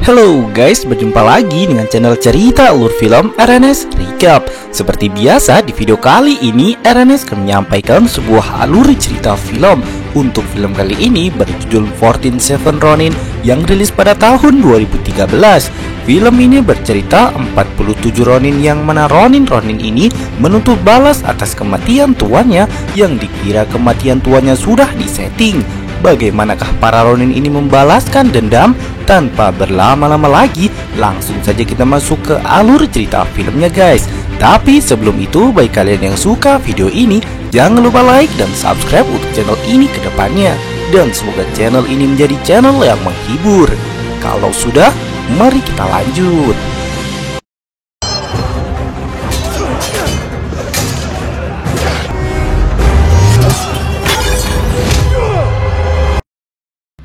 Halo guys, berjumpa lagi dengan channel cerita alur film RNS Recap. Seperti biasa, di video kali ini RNS akan menyampaikan sebuah alur cerita film. Untuk film kali ini berjudul 14 Seven Ronin yang rilis pada tahun 2013. Film ini bercerita 47 Ronin yang mana Ronin ini menuntut balas atas kematian tuannya yang dikira kematian tuannya sudah disetting. Bagaimanakah para Ronin ini membalaskan dendam? Tanpa berlama-lama lagi, langsung saja kita masuk ke alur cerita filmnya guys. Tapi sebelum itu, bagi kalian yang suka video ini, jangan lupa like dan subscribe untuk channel ini ke depannya. Dan semoga channel ini menjadi channel yang menghibur. Kalau sudah, mari kita lanjut.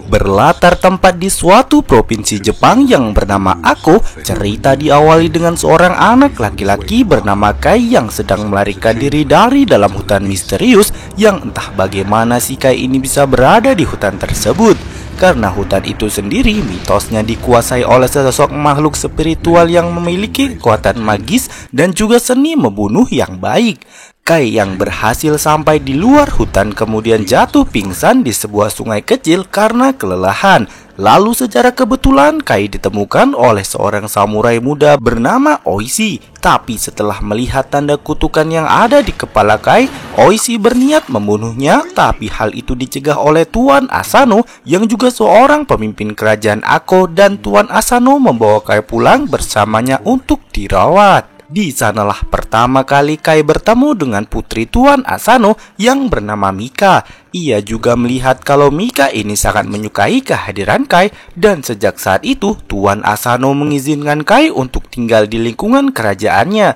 Berlatar tempat di suatu provinsi Jepang yang bernama Ako, cerita diawali dengan seorang anak laki-laki bernama Kai yang sedang melarikan diri dari dalam hutan misterius yang entah bagaimana si Kai ini bisa berada di hutan tersebut. Karena hutan itu sendiri mitosnya dikuasai oleh sesosok makhluk spiritual yang memiliki kekuatan magis dan juga seni membunuh yang baik. Kai yang berhasil sampai di luar hutan kemudian jatuh pingsan di sebuah sungai kecil karena kelelahan. Lalu secara kebetulan Kai ditemukan oleh seorang samurai muda bernama Oishi. Tapi setelah melihat tanda kutukan yang ada di kepala Kai, Oishi berniat membunuhnya. Tapi hal itu dicegah oleh Tuan Asano yang juga seorang pemimpin kerajaan Ako, dan Tuan Asano membawa Kai pulang bersamanya untuk dirawat. Di sanalah pertama kali Kai bertemu dengan putri Tuan Asano yang bernama Mika. Ia juga melihat kalau Mika ini sangat menyukai kehadiran Kai, dan sejak saat itu Tuan Asano mengizinkan Kai untuk tinggal di lingkungan kerajaannya.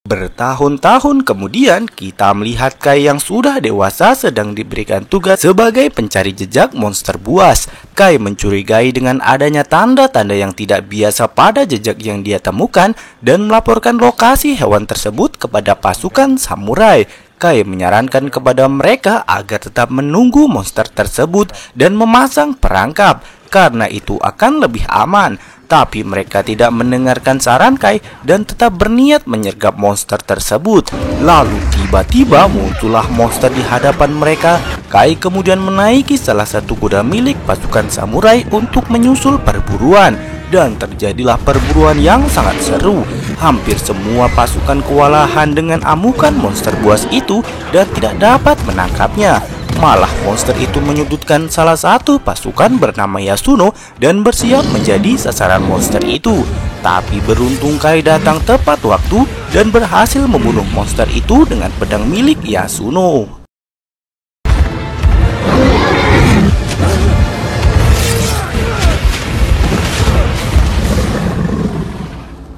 Bertahun-tahun kemudian, kita melihat Kai yang sudah dewasa sedang diberikan tugas sebagai pencari jejak monster buas. Kai mencurigai dengan adanya tanda-tanda yang tidak biasa pada jejak yang dia temukan dan melaporkan lokasi hewan tersebut kepada pasukan samurai. Kai menyarankan kepada mereka agar tetap menunggu monster tersebut dan memasang perangkap, karena itu akan lebih aman. Tapi mereka tidak mendengarkan saran Kai dan tetap berniat menyergap monster tersebut. Lalu tiba-tiba muncullah monster di hadapan mereka. Kai kemudian menaiki salah satu kuda milik pasukan samurai untuk menyusul perburuan. Dan terjadilah perburuan yang sangat seru. Hampir semua pasukan kewalahan dengan amukan monster buas itu dan tidak dapat menangkapnya. Malah monster itu menyudutkan salah satu pasukan bernama Yasuno dan bersiap menjadi sasaran monster itu. Tapi beruntung Kai datang tepat waktu dan berhasil membunuh monster itu dengan pedang milik Yasuno.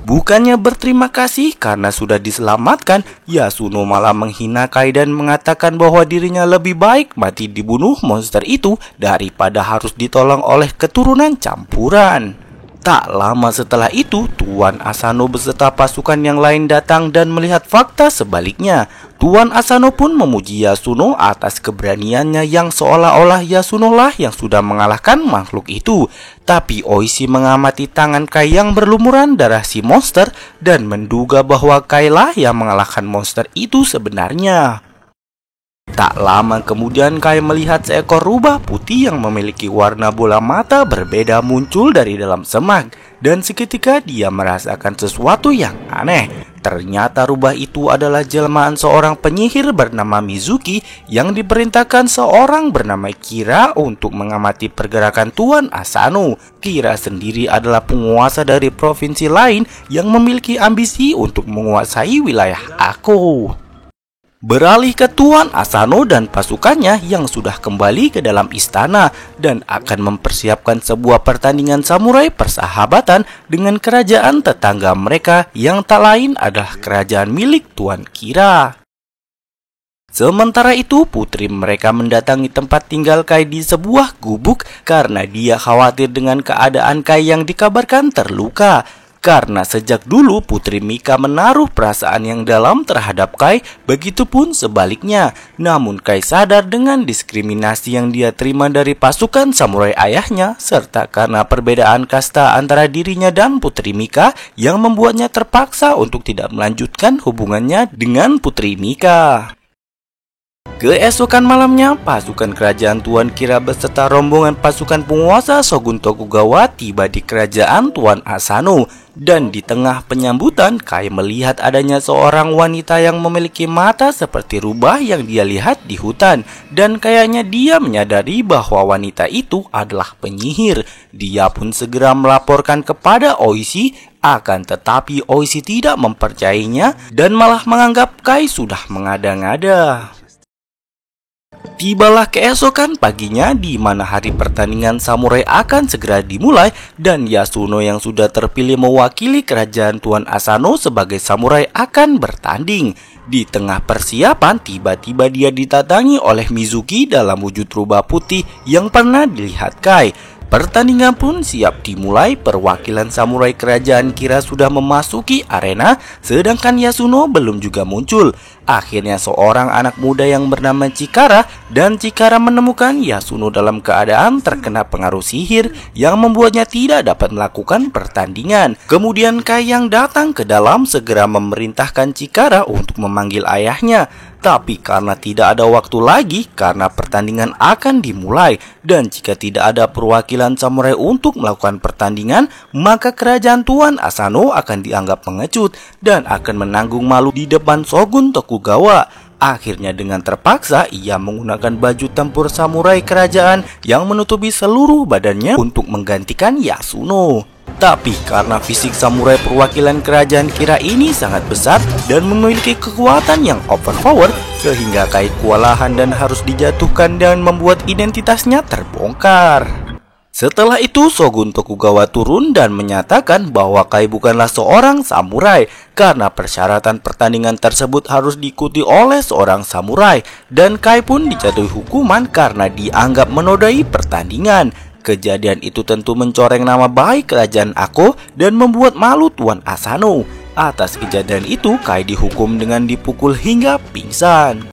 Bukannya berterima kasih karena sudah diselamatkan, Yasuno malah menghina Kai dan mengatakan bahwa dirinya lebih baik mati dibunuh monster itu daripada harus ditolong oleh keturunan campuran. Tak lama setelah itu, Tuan Asano beserta pasukan yang lain datang dan melihat fakta sebaliknya. Tuan Asano pun memuji Yasuno atas keberaniannya yang seolah-olah Yasuno lah yang sudah mengalahkan makhluk itu. Tapi Oishi mengamati tangan Kai yang berlumuran darah si monster dan menduga bahwa Kai lah yang mengalahkan monster itu sebenarnya. Tak lama kemudian Kai melihat seekor rubah putih yang memiliki warna bola mata berbeda muncul dari dalam semak. Dan seketika dia merasakan sesuatu yang aneh. Ternyata rubah itu adalah jelmaan seorang penyihir bernama Mizuki yang diperintahkan seorang bernama Kira untuk mengamati pergerakan Tuan Asano. Kira sendiri adalah penguasa dari provinsi lain yang memiliki ambisi untuk menguasai wilayah Ako. Beralih ke Tuan Asano dan pasukannya yang sudah kembali ke dalam istana dan akan mempersiapkan sebuah pertandingan samurai persahabatan dengan kerajaan tetangga mereka yang tak lain adalah kerajaan milik Tuan Kira. Sementara itu, putri mereka mendatangi tempat tinggal Kai di sebuah gubuk karena dia khawatir dengan keadaan Kai yang dikabarkan terluka. Karena sejak dulu Putri Mika menaruh perasaan yang dalam terhadap Kai, begitupun sebaliknya. Namun Kai sadar dengan diskriminasi yang dia terima dari pasukan samurai ayahnya, serta karena perbedaan kasta antara dirinya dan Putri Mika yang membuatnya terpaksa untuk tidak melanjutkan hubungannya dengan Putri Mika. Keesokan malamnya, pasukan kerajaan Tuan Kira beserta rombongan pasukan penguasa Shogun Tokugawa tiba di kerajaan Tuan Asano. Dan di tengah penyambutan, Kai melihat adanya seorang wanita yang memiliki mata seperti rubah yang dia lihat di hutan. Dan kayaknya dia menyadari bahwa wanita itu adalah penyihir. Dia pun segera melaporkan kepada Oishi, akan tetapi Oishi tidak mempercayainya dan malah menganggap Kai sudah mengada-ngada. Tibalah keesokan paginya di mana hari pertandingan samurai akan segera dimulai dan Yasuno yang sudah terpilih mewakili kerajaan Tuan Asano sebagai samurai akan bertanding. Di tengah persiapan tiba-tiba dia ditatangi oleh Mizuki dalam wujud rubah putih yang pernah dilihat Kai. Pertandingan pun siap dimulai. Perwakilan samurai kerajaan Kira sudah memasuki arena, sedangkan Yasuno belum juga muncul. Akhirnya seorang anak muda yang bernama Chikara dan Chikara menemukan Yasuno dalam keadaan terkena pengaruh sihir yang membuatnya tidak dapat melakukan pertandingan. Kemudian Kai yang datang ke dalam segera memerintahkan Chikara untuk memanggil ayahnya. Tapi karena tidak ada waktu lagi karena pertandingan akan dimulai dan jika tidak ada perwakilan samurai untuk melakukan pertandingan, maka kerajaan Tuan Asano akan dianggap pengecut dan akan menanggung malu di depan Shogun Tokugawa. Akhirnya dengan terpaksa ia menggunakan baju tempur samurai kerajaan yang menutupi seluruh badannya untuk menggantikan Yasuno. Tapi karena fisik samurai perwakilan kerajaan Kira ini sangat besar dan memiliki kekuatan yang overpower, sehingga Kai kewalahan dan harus dijatuhkan dan membuat identitasnya terbongkar. Setelah itu Shogun Tokugawa turun dan menyatakan bahwa Kai bukanlah seorang samurai karena persyaratan pertandingan tersebut harus diikuti oleh seorang samurai, dan Kai pun dijatuhi hukuman karena dianggap menodai pertandingan. Kejadian itu tentu mencoreng nama baik kerajaan Ako dan membuat malu Tuan Asano. Atas kejadian itu Kai dihukum dengan dipukul hingga pingsan.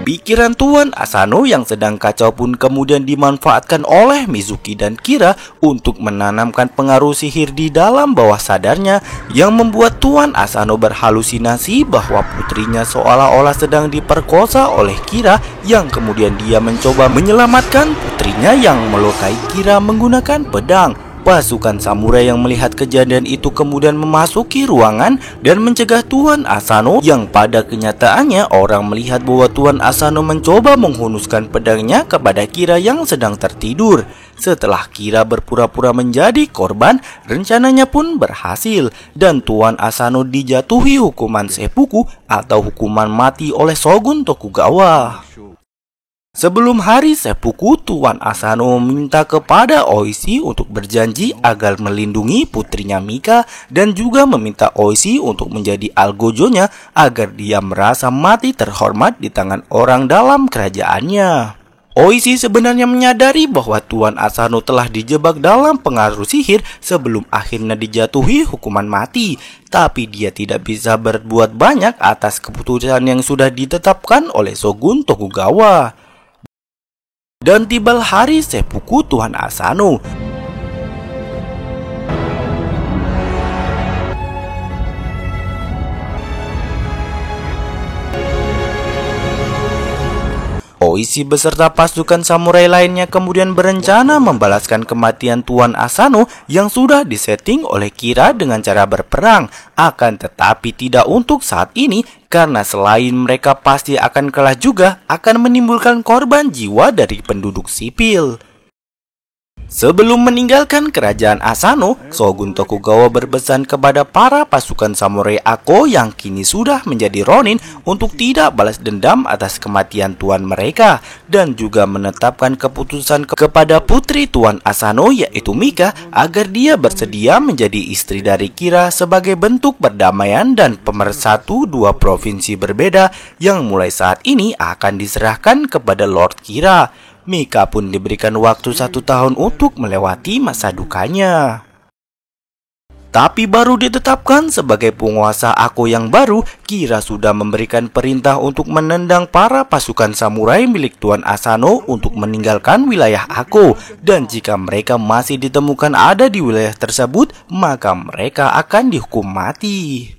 Pikiran Tuan Asano yang sedang kacau pun kemudian dimanfaatkan oleh Mizuki dan Kira untuk menanamkan pengaruh sihir di dalam bawah sadarnya yang membuat Tuan Asano berhalusinasi bahwa putrinya seolah-olah sedang diperkosa oleh Kira, yang kemudian dia mencoba menyelamatkan putrinya yang melukai Kira menggunakan pedang. Pasukan samurai yang melihat kejadian itu kemudian memasuki ruangan dan mencegah Tuan Asano, yang pada kenyataannya orang melihat bahwa Tuan Asano mencoba menghunuskan pedangnya kepada Kira yang sedang tertidur. Setelah Kira berpura-pura menjadi korban, rencananya pun berhasil dan Tuan Asano dijatuhi hukuman seppuku atau hukuman mati oleh Shogun Tokugawa. Sebelum hari seppuku, Tuan Asano meminta kepada Oishi untuk berjanji agar melindungi putrinya Mika dan juga meminta Oishi untuk menjadi algojonya agar dia merasa mati terhormat di tangan orang dalam kerajaannya. Oishi sebenarnya menyadari bahwa Tuan Asano telah dijebak dalam pengaruh sihir sebelum akhirnya dijatuhi hukuman mati. Tapi dia tidak bisa berbuat banyak atas keputusan yang sudah ditetapkan oleh Shogun Tokugawa. Dan tiba hari seppuku Tuan Asano. Oishi beserta pasukan samurai lainnya kemudian berencana membalaskan kematian Tuan Asano yang sudah disetting oleh Kira dengan cara berperang. Akan tetapi tidak untuk saat ini, karena selain mereka pasti akan kalah juga akan menimbulkan korban jiwa dari penduduk sipil. Sebelum meninggalkan kerajaan Asano, Shogun Tokugawa berpesan kepada para pasukan samurai Ako yang kini sudah menjadi ronin untuk tidak balas dendam atas kematian tuan mereka, dan juga menetapkan keputusan kepada putri Tuan Asano yaitu Mika agar dia bersedia menjadi istri dari Kira sebagai bentuk perdamaian dan pemersatu dua provinsi berbeda yang mulai saat ini akan diserahkan kepada Lord Kira. Mika pun diberikan waktu 1 tahun untuk melewati masa dukanya. Tapi baru ditetapkan sebagai penguasa Ako yang baru, Kira sudah memberikan perintah untuk menendang para pasukan samurai milik Tuan Asano untuk meninggalkan wilayah Ako. Dan jika mereka masih ditemukan ada di wilayah tersebut, maka mereka akan dihukum mati.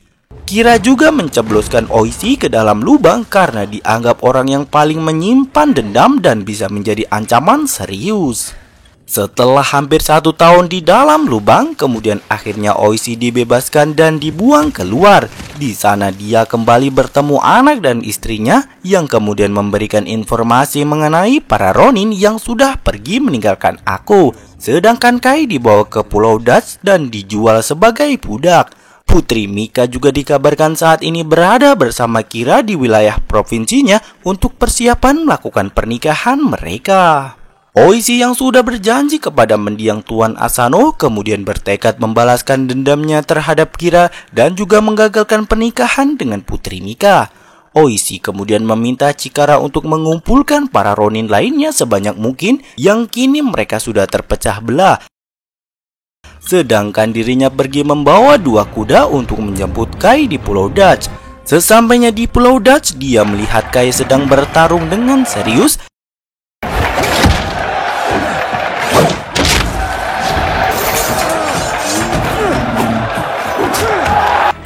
Kira juga mencebloskan Oishi ke dalam lubang karena dianggap orang yang paling menyimpan dendam dan bisa menjadi ancaman serius. Setelah hampir 1 tahun di dalam lubang, kemudian akhirnya Oishi dibebaskan dan dibuang keluar. Di sana dia kembali bertemu anak dan istrinya yang kemudian memberikan informasi mengenai para Ronin yang sudah pergi meninggalkan Ako. Sedangkan Kai dibawa ke Pulau Dutch dan dijual sebagai budak. Putri Mika juga dikabarkan saat ini berada bersama Kira di wilayah provinsinya untuk persiapan melakukan pernikahan mereka. Oishi yang sudah berjanji kepada mendiang Tuan Asano kemudian bertekad membalaskan dendamnya terhadap Kira dan juga menggagalkan pernikahan dengan Putri Mika. Oishi kemudian meminta Chikara untuk mengumpulkan para Ronin lainnya sebanyak mungkin yang kini mereka sudah terpecah belah. Sedangkan dirinya pergi membawa 2 kuda untuk menjemput Kai di Pulau Dutch. Sesampainya di Pulau Dutch, dia melihat Kai sedang bertarung dengan serius.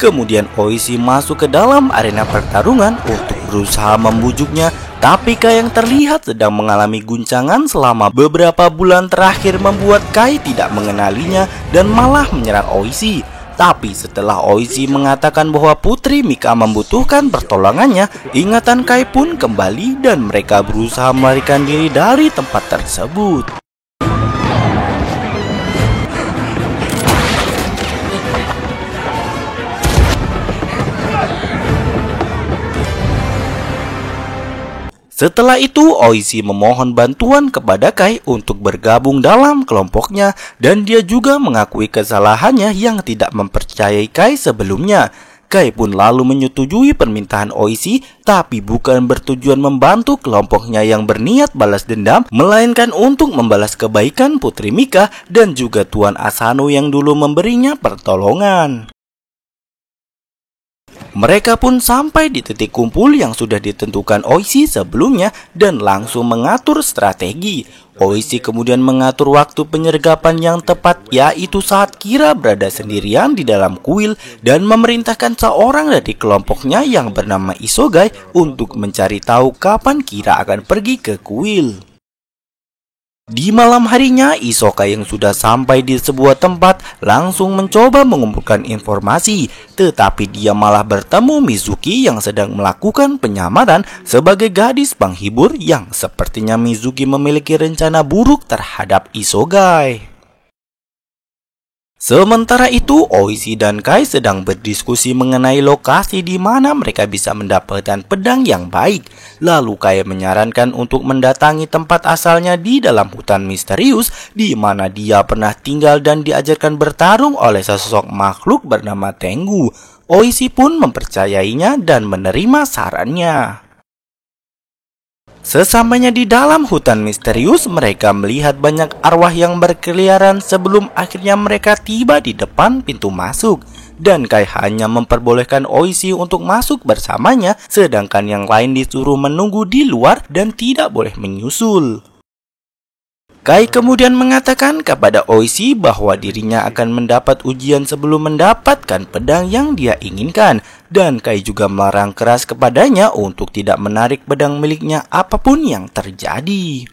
Kemudian Oishi masuk ke dalam arena pertarungan untuk berusaha membujuknya. Tapi Kai yang terlihat sedang mengalami guncangan selama beberapa bulan terakhir membuat Kai tidak mengenalinya dan malah menyerang Oishi. Tapi setelah Oishi mengatakan bahwa Putri Mika membutuhkan pertolongannya, ingatan Kai pun kembali dan mereka berusaha melarikan diri dari tempat tersebut. Setelah itu, Oishi memohon bantuan kepada Kai untuk bergabung dalam kelompoknya dan dia juga mengakui kesalahannya yang tidak mempercayai Kai sebelumnya. Kai pun lalu menyetujui permintaan Oishi, tapi bukan bertujuan membantu kelompoknya yang berniat balas dendam, melainkan untuk membalas kebaikan Putri Mika dan juga Tuan Asano yang dulu memberinya pertolongan. Mereka pun sampai di titik kumpul yang sudah ditentukan Oishi sebelumnya dan langsung mengatur strategi. Oishi kemudian mengatur waktu penyergapan yang tepat, yaitu saat Kira berada sendirian di dalam kuil dan memerintahkan seorang dari kelompoknya yang bernama Isogai untuk mencari tahu kapan Kira akan pergi ke kuil. Di malam harinya, Isoka yang sudah sampai di sebuah tempat langsung mencoba mengumpulkan informasi. Tetapi dia malah bertemu Mizuki yang sedang melakukan penyamaran sebagai gadis penghibur yang sepertinya Mizuki memiliki rencana buruk terhadap Isogai. Sementara itu, Oishi dan Kai sedang berdiskusi mengenai lokasi di mana mereka bisa mendapatkan pedang yang baik. Lalu Kai menyarankan untuk mendatangi tempat asalnya di dalam hutan misterius di mana dia pernah tinggal dan diajarkan bertarung oleh sesosok makhluk bernama Tengu. Oishi pun mempercayainya dan menerima sarannya. Sesampainya di dalam hutan misterius, mereka melihat banyak arwah yang berkeliaran sebelum akhirnya mereka tiba di depan pintu masuk. Dan Kai hanya memperbolehkan Oishi untuk masuk bersamanya, sedangkan yang lain disuruh menunggu di luar dan tidak boleh menyusul. Kai kemudian mengatakan kepada Oishi bahwa dirinya akan mendapat ujian sebelum mendapatkan pedang yang dia inginkan. Dan Kai juga melarang keras kepadanya untuk tidak menarik pedang miliknya apapun yang terjadi.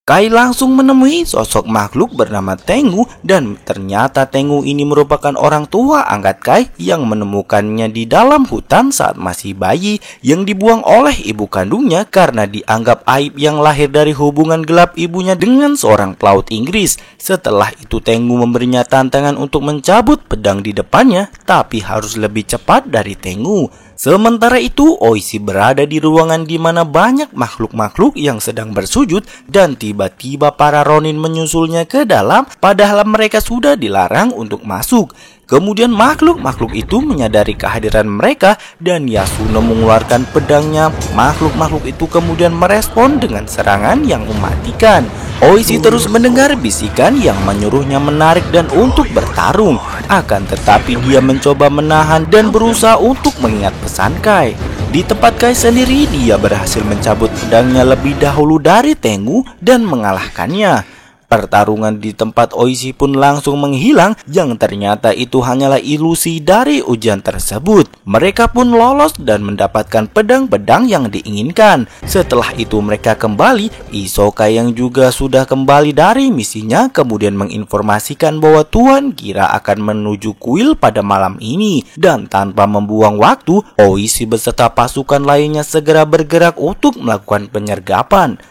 Kai langsung menemui sosok makhluk bernama Tengu dan ternyata Tengu ini merupakan orang tua angkat Kai yang menemukannya di dalam hutan saat masih bayi yang dibuang oleh ibu kandungnya karena dianggap aib yang lahir dari hubungan gelap ibunya dengan seorang pelaut Inggris. Setelah itu Tengu memberinya tantangan untuk mencabut pedang di depannya, tapi harus lebih cepat dari Tengu. Sementara itu, Oishi berada di ruangan di mana banyak makhluk-makhluk yang sedang bersujud dan tiba-tiba para Ronin menyusulnya ke dalam padahal mereka sudah dilarang untuk masuk. Kemudian makhluk-makhluk itu menyadari kehadiran mereka dan Yasuno mengeluarkan pedangnya. Makhluk-makhluk itu kemudian merespon dengan serangan yang mematikan. Oishi terus mendengar bisikan yang menyuruhnya menarik dan untuk bertarung. Akan tetapi dia mencoba menahan dan berusaha untuk mengingat pesan Kai. Di tempat Kai sendiri, dia berhasil mencabut pedangnya lebih dahulu dari Tengu dan mengalahkannya. Pertarungan di tempat Oishi pun langsung menghilang, yang ternyata itu hanyalah ilusi dari ujian tersebut. Mereka pun lolos dan mendapatkan pedang-pedang yang diinginkan. Setelah itu mereka kembali, Isoka yang juga sudah kembali dari misinya kemudian menginformasikan bahwa Tuan Kira akan menuju kuil pada malam ini. Dan tanpa membuang waktu, Oishi beserta pasukan lainnya segera bergerak untuk melakukan penyergapan.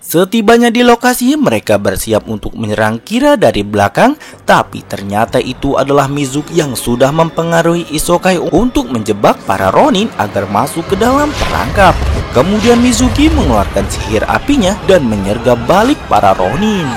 Setibanya di lokasi, mereka bersiap untuk menyerang Kira dari belakang, tapi ternyata itu adalah Mizuki yang sudah mempengaruhi Isokai untuk menjebak para Ronin agar masuk ke dalam perangkap. Kemudian Mizuki mengeluarkan sihir apinya dan menyergap balik para Ronin.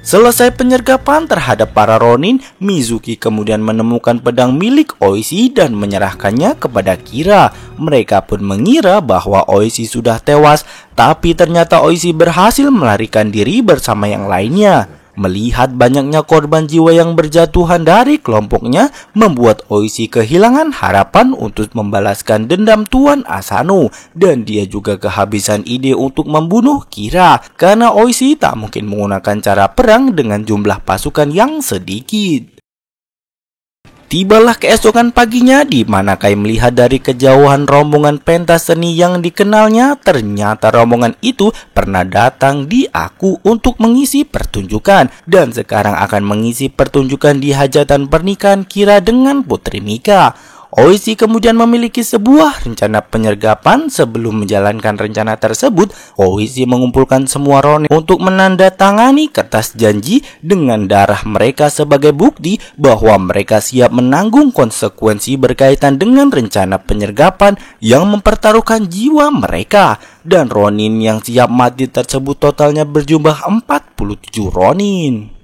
Selesai penyergapan terhadap para Ronin, Mizuki kemudian menemukan pedang milik Oishi dan menyerahkannya kepada Kira. Mereka pun mengira bahwa Oishi sudah tewas, tapi ternyata Oishi berhasil melarikan diri bersama yang lainnya. Melihat banyaknya korban jiwa yang berjatuhan dari kelompoknya, membuat Oishi kehilangan harapan untuk membalaskan dendam Tuan Asano. Dan dia juga kehabisan ide untuk membunuh Kira, karena Oishi tak mungkin menggunakan cara perang dengan jumlah pasukan yang sedikit. Tibalah keesokan paginya di mana Kai melihat dari kejauhan rombongan pentas seni yang dikenalnya. Ternyata rombongan itu pernah datang di Aku untuk mengisi pertunjukan dan sekarang akan mengisi pertunjukan di hajatan pernikahan Kira dengan Putri Mika. Oishi kemudian memiliki sebuah rencana penyergapan. Sebelum menjalankan rencana tersebut, Oishi mengumpulkan semua Ronin untuk menandatangani kertas janji dengan darah mereka sebagai bukti bahwa mereka siap menanggung konsekuensi berkaitan dengan rencana penyergapan yang mempertaruhkan jiwa mereka. Dan Ronin yang siap mati tersebut totalnya berjumlah 47 Ronin.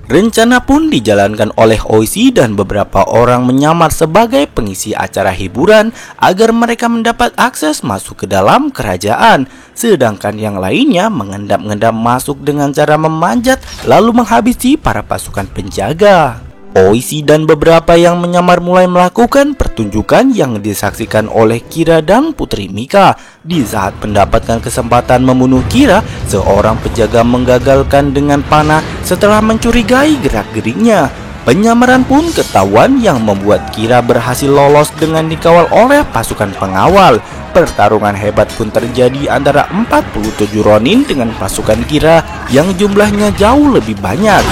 Rencana pun dijalankan oleh Oishi dan beberapa orang menyamar sebagai pengisi acara hiburan agar mereka mendapat akses masuk ke dalam kerajaan. Sedangkan yang lainnya mengendap-endap masuk dengan cara memanjat lalu menghabisi para pasukan penjaga. Oishi dan beberapa yang menyamar mulai melakukan pertunjukan yang disaksikan oleh Kira dan Putri Mika. Di saat mendapatkan kesempatan membunuh Kira, seorang penjaga menggagalkan dengan panah setelah mencurigai gerak-geriknya. Penyamaran pun ketahuan yang membuat Kira berhasil lolos dengan dikawal oleh pasukan pengawal. Pertarungan hebat pun terjadi antara 47 Ronin dengan pasukan Kira yang jumlahnya jauh lebih banyak.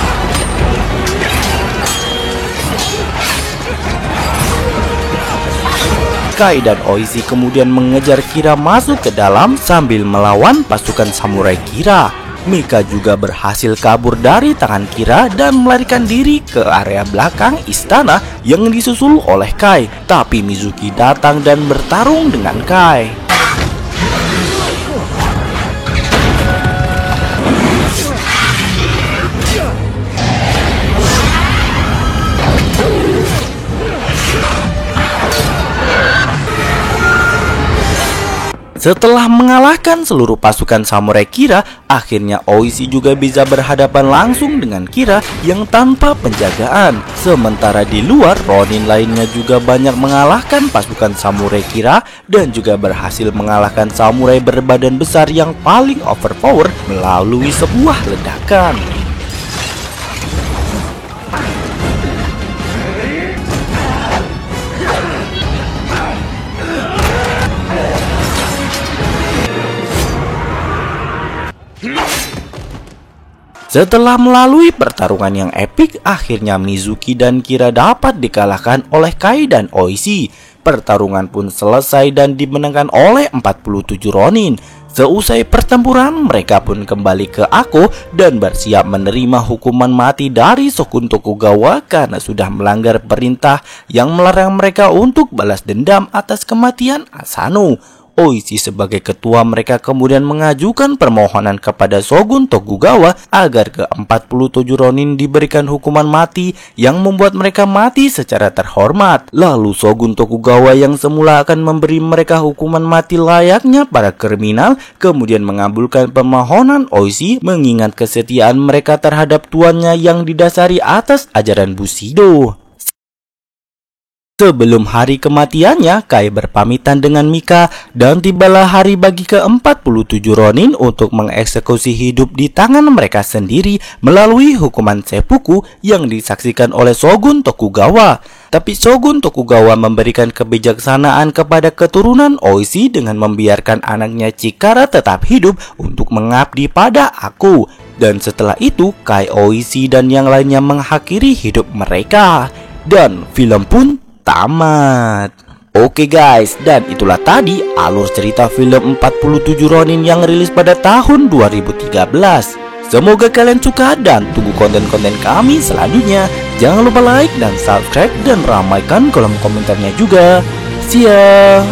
Kai dan Oishi kemudian mengejar Kira masuk ke dalam sambil melawan pasukan samurai Kira. Mika juga berhasil kabur dari tangan Kira dan melarikan diri ke area belakang istana yang disusul oleh Kai. Tapi Mizuki datang dan bertarung dengan Kai. Setelah mengalahkan seluruh pasukan samurai Kira, akhirnya Oishi juga bisa berhadapan langsung dengan Kira yang tanpa penjagaan. Sementara di luar, Ronin lainnya juga banyak mengalahkan pasukan samurai Kira dan juga berhasil mengalahkan samurai berbadan besar yang paling overpower melalui sebuah ledakan. Setelah melalui pertarungan yang epik, akhirnya Mizuki dan Kira dapat dikalahkan oleh Kai dan Oishi. Pertarungan pun selesai dan dimenangkan oleh 47 Ronin. Seusai pertempuran, mereka pun kembali ke Ako dan bersiap menerima hukuman mati dari Shogun Tokugawa karena sudah melanggar perintah yang melarang mereka untuk balas dendam atas kematian Asano. Oishi sebagai ketua mereka kemudian mengajukan permohonan kepada Shogun Tokugawa agar ke-47 Ronin diberikan hukuman mati yang membuat mereka mati secara terhormat. Lalu Shogun Tokugawa yang semula akan memberi mereka hukuman mati layaknya para kriminal kemudian mengabulkan permohonan Oishi mengingat kesetiaan mereka terhadap tuannya yang didasari atas ajaran Bushido. Sebelum hari kematiannya, Kai berpamitan dengan Mika dan tibalah hari bagi ke-47 Ronin untuk mengeksekusi hidup di tangan mereka sendiri melalui hukuman seppuku yang disaksikan oleh Shogun Tokugawa. Tapi Shogun Tokugawa memberikan kebijaksanaan kepada keturunan Oishi dengan membiarkan anaknya Chikara tetap hidup untuk mengabdi pada aku. Dan setelah itu, Kai Oishi dan yang lainnya mengakhiri hidup mereka. Dan film pun tamat. Oke guys, dan itulah tadi alur cerita film 47 Ronin yang rilis pada tahun 2013. Semoga kalian suka dan tunggu konten-konten kami selanjutnya. Jangan lupa like dan subscribe dan ramaikan kolom komentarnya juga. See ya.